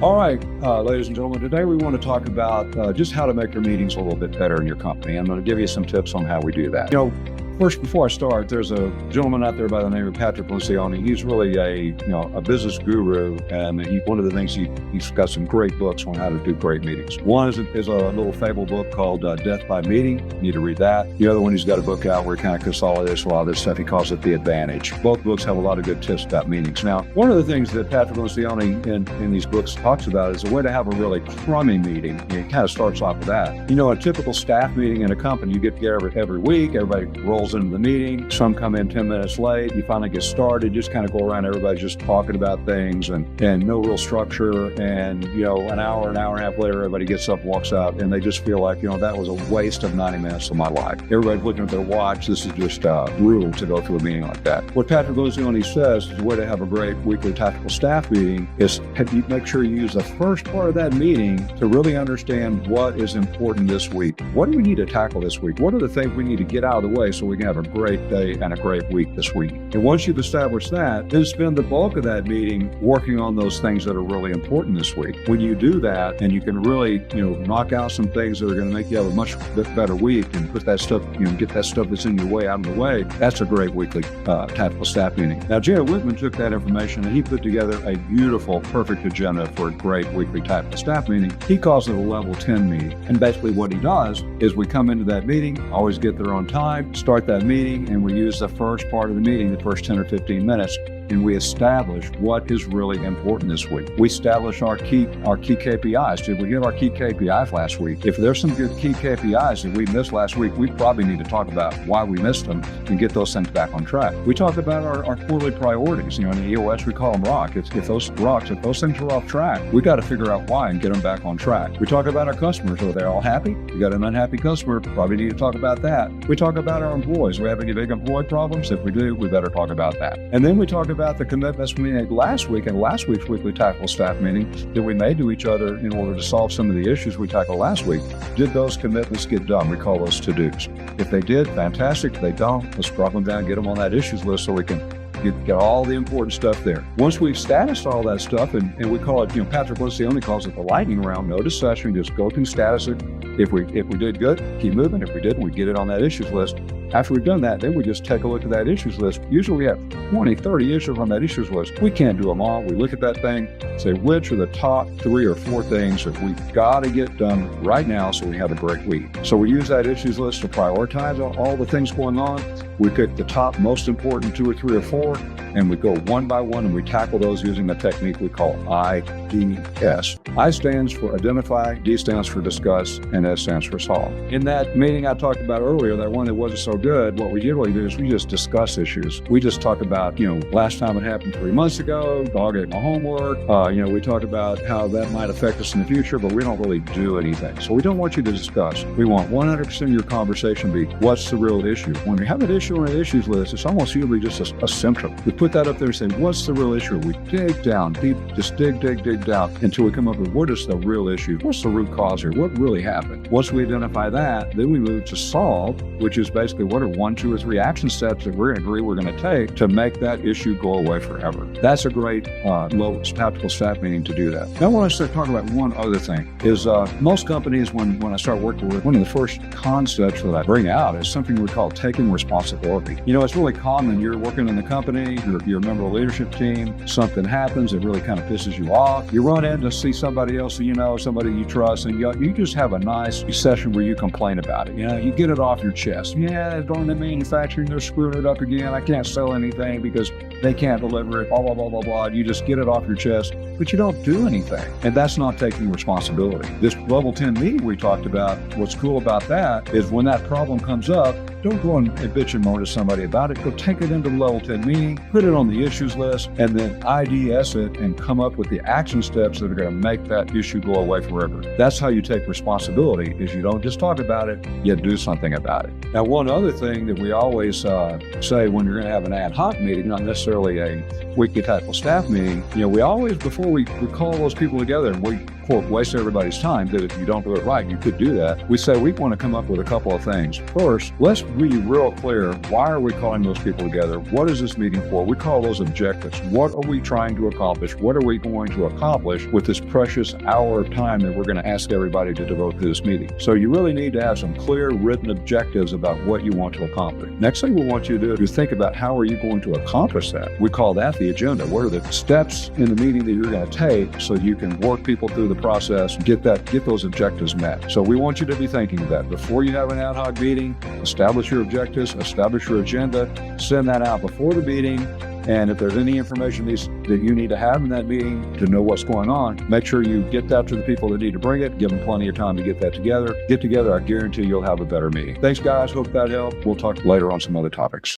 All right, ladies and gentlemen, today we want to talk about just how to make your meetings a little bit better in your company. I'm going to give you some tips on how we do that. First, before I start, there's a gentleman out there by the name of Patrick Lencioni. He's really a business guru, and one of the things he's got some great books on how to do great meetings. One is a little fable book called Death by Meeting. You need to read that. The other one, he's got a book out where he kind of consolidates a lot of this stuff. He calls it The Advantage. Both books have a lot of good tips about meetings. Now, one of the things that Patrick Lencioni in these books talks about is a way to have a really crummy meeting. It kind of starts off with that. A typical staff meeting in a company, you get together every week, everybody rolls into the meeting, some come in 10 minutes late, you finally get started, just kind of go around, everybody's just talking about things and no real structure, and an hour and a half later, everybody gets up, walks out, and they just feel like, that was a waste of 90 minutes of my life. Everybody's looking at their watch. This is just brutal to go through a meeting like that. What Patrick Lencioni says is the way to have a great weekly tactical staff meeting is make sure you use the first part of that meeting to really understand what is important this week. What do we need to tackle this week? What are the things we need to get out of the way so we can have a great day and a great week this week? And once you've established that, then spend the bulk of that meeting working on those things that are really important this week. When you do that, and you can really, knock out some things that are going to make you have a much better week and put that stuff, get that stuff that's in your way out of the way, that's a great weekly tactical staff meeting. Now, Jared Whitman took that information and he put together a beautiful, perfect agenda for a great weekly tactical staff meeting. He calls it a level 10 meeting. And basically what he does is we come into that meeting, always get there on time, start that meeting, and we use the first part of the meeting, the first 10 or 15 minutes, and we establish what is really important this week. We establish our key KPIs. Did we get our key KPIs last week? If there's some good key KPIs that we missed last week, we probably need to talk about why we missed them and get those things back on track. We talk about our quarterly priorities. In the EOS, we call them rock. If those things are off track, we got to figure out why and get them back on track. We talk about our customers. Are they all happy? You got an unhappy customer, probably need to talk about that. We talk about our employees. Do we have any big employee problems? If we do, we better talk about that. And then we talk about the commitments we made last week in last week's weekly tactical staff meeting that we made to each other in order to solve some of the issues we tackled last week. Did those commitments get done? We call those to-dos. If they did, fantastic. If they don't, let's drop them down, get them on that issues list so we can get all the important stuff there. Once we've statused all that stuff, and we call it, Patrick Lencioni calls it the lightning round, no discussion, just go through status it. If we did good, keep moving. If we didn't, we get it on that issues list. After we've done that, then we just take a look at that issues list. Usually we have 20, 30 issues on that issues list. We can't do them all. We look at that thing, say which are the top 3 or 4 things that we've got to get done right now so we have a great week. So we use that issues list to prioritize all the things going on. We pick the top most important 2 or 3 or 4, and we go one by one and we tackle those using the technique we call IDS. I stands for identify, D stands for discuss, and S stands for solve. In that meeting I talked about earlier, that one that wasn't so good, what we generally do is we just discuss issues. We just talk about, last time it happened 3 months ago, dog ate my homework. We talk about how that might affect us in the future, but we don't really do anything. So we don't want you to discuss. We want 100% of your conversation be, what's the real issue? When we have an issue on an issues list, it's almost usually just a symptom. We put that up there and say, what's the real issue? We dig down deep, just dig down until we come up with what is the real issue? What's the root cause here? What really happened? Once we identify that, then we move to solve, which is basically what are 1, 2, or 3 action steps that we're going to agree we're going to take to make that issue go away forever. That's a great low tactical staff meeting to do that. Now I want to start talking about one other thing is most companies, when I start working with, one of the first concepts that I bring out is something we call taking responsibility. It's really common. You're working in the company, you're a member of the leadership team, something happens, it really kind of pisses you off. You run in to see somebody else that you know, somebody you trust, and you just have a nice session where you complain about it. You get it off your chest. Yeah, going to manufacturing, they're screwing it up again. I can't sell anything because they can't deliver it, blah, blah, blah, blah, blah. You just get it off your chest, but you don't do anything. And that's not taking responsibility. This level 10 meeting we talked about, what's cool about that is when that problem comes up, don't go and bitch and moan to somebody about it. Go take it into the level 10 meeting, put it on the issues list, and then IDS it and come up with the action steps that are going to make that issue go away forever. That's how you take responsibility, is you don't just talk about it, you do something about it. Now, one other thing that we always say when you're going to have an ad hoc meeting, not necessarily a weekly tactical staff meeting, we always, before we call those people together and we quote, waste everybody's time, that if you don't do it right, you could do that. We say we want to come up with a couple of things. First, let's be real clear. Why are we calling those people together? What is this meeting for? We call those objectives. What are we trying to accomplish? What are we going to accomplish with this precious hour of time that we're going to ask everybody to devote to this meeting? So you really need to have some clear written objectives about what you want to accomplish. Next thing we want you to do is think about how are you going to accomplish that. We call that the agenda. What are the steps in the meeting that you're going to take so you can work people through the process, get those objectives met. So we want you to be thinking of that. Before you have an ad hoc meeting, establish your objectives, establish your agenda, send that out before the meeting. And if there's any information that you need to have in that meeting to know what's going on, make sure you get that to the people that need to bring it. Give them plenty of time to get that together. Get together. I guarantee you'll have a better meeting. Thanks, guys. Hope that helped. We'll talk later on some other topics.